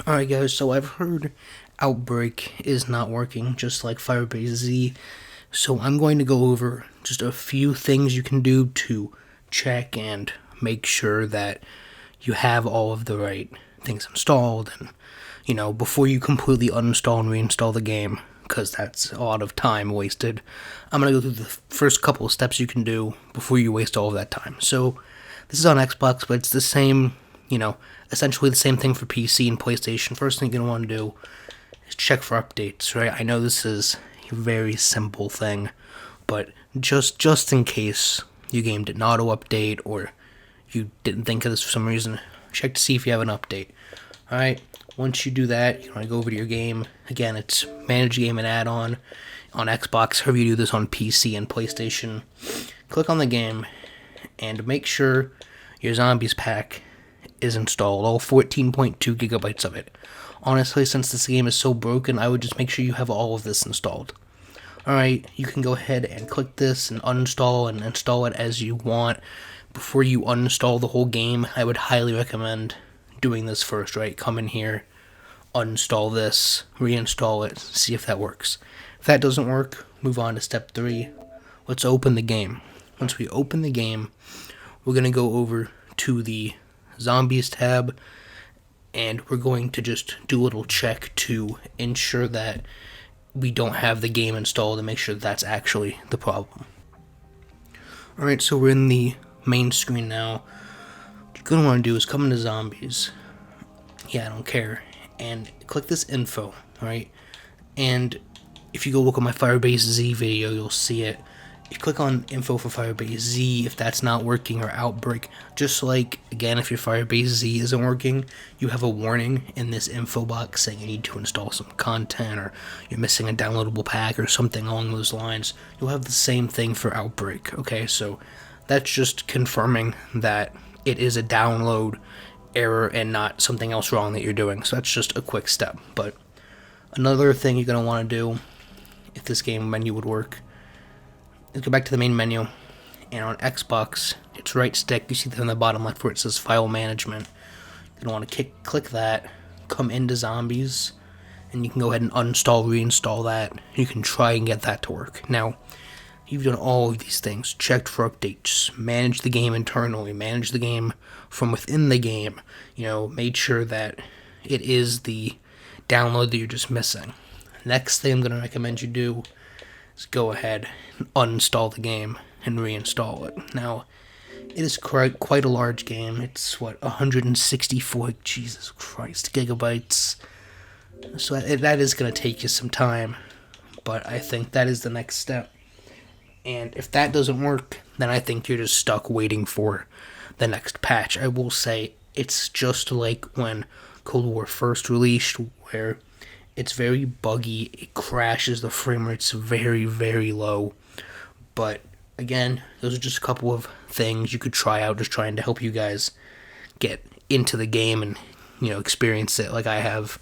Alright guys, so I've heard Outbreak is not working, just like Firebase Z, so I'm going to go over just a few things you can do to check and make sure that you have all of the right things installed, and, before you completely uninstall and reinstall the game, because that's a lot of time wasted. I'm going to go through the first couple of steps you can do before you waste all of that time. So, this is on Xbox, but it's the same, essentially the same thing for PC and PlayStation. First thing you're going to want to do is check for updates, right? I know this is a very simple thing, but just in case your game didn't auto-update or you didn't think of this for some reason, check to see if you have an update. Alright, once you do that, you want to go over to your game. Again, it's Manage Game and Add-on on Xbox, however you do this on PC and PlayStation. Click on the game and make sure your Zombies pack is installed, all 14.2 gigabytes of it. Honestly, since this game is so broken, I would just make sure you have all of this installed. Alright, you can go ahead and click this and uninstall and install it as you want. Before you uninstall the whole game, I would highly recommend doing this first, right? Come in here, uninstall this, reinstall it, see if that works. If that doesn't work, move on to step 3. Let's open the game. Once we open the game, we're going to go over to the Zombies tab, and we're going to just do a little check to ensure that we don't have the game installed and make sure that's actually the problem. Alright, so we're in the main screen now. What you're going to want to do is come into Zombies. Yeah, I don't care. And click this info, right? And if you go look at my Firebase Z video, you'll see it. You click on info for Firebase Z if that's not working, or Outbreak. Just like, again, if your Firebase Z isn't working, you have a warning in this info box saying you need to install some content, or you're missing a downloadable pack, or something along those lines. You'll have the same thing for Outbreak, okay? So that's just confirming that it is a download error and not something else wrong that you're doing. So that's just a quick step. But another thing you're going to want to do, if this game menu would work, is go back to the main menu, and on Xbox, it's right stick, you see that on the bottom left where it says File Management. You're going to want to click that, come into Zombies, and you can go ahead and uninstall, reinstall that. You can try and get that to work. Now, you've done all of these things, checked for updates, managed the game internally, managed the game from within the game, made sure that it is the download that you're just missing. Next thing I'm going to recommend you do is go ahead and uninstall the game and reinstall it. Now, it is quite a large game. It's, 164, Jesus Christ, gigabytes. So that is going to take you some time, but I think that is the next step. And if that doesn't work, then I think you're just stuck waiting for the next patch. I will say, it's just like when Cold War first released, where it's very buggy, it crashes, the frame rate's very, very low. But again, those are just a couple of things you could try out, just trying to help you guys get into the game and, experience it like I have.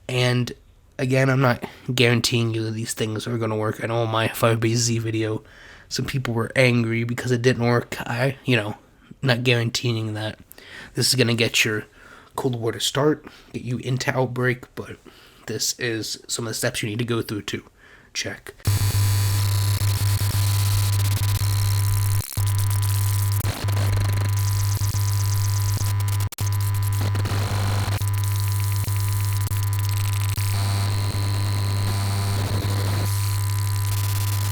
And again, I'm not guaranteeing you that these things are going to work. I know in my Firebase Z video, some people were angry because it didn't work. Not guaranteeing that this is going to get your Cold War to start, get you into Outbreak, but this is some of the steps you need to go through to check.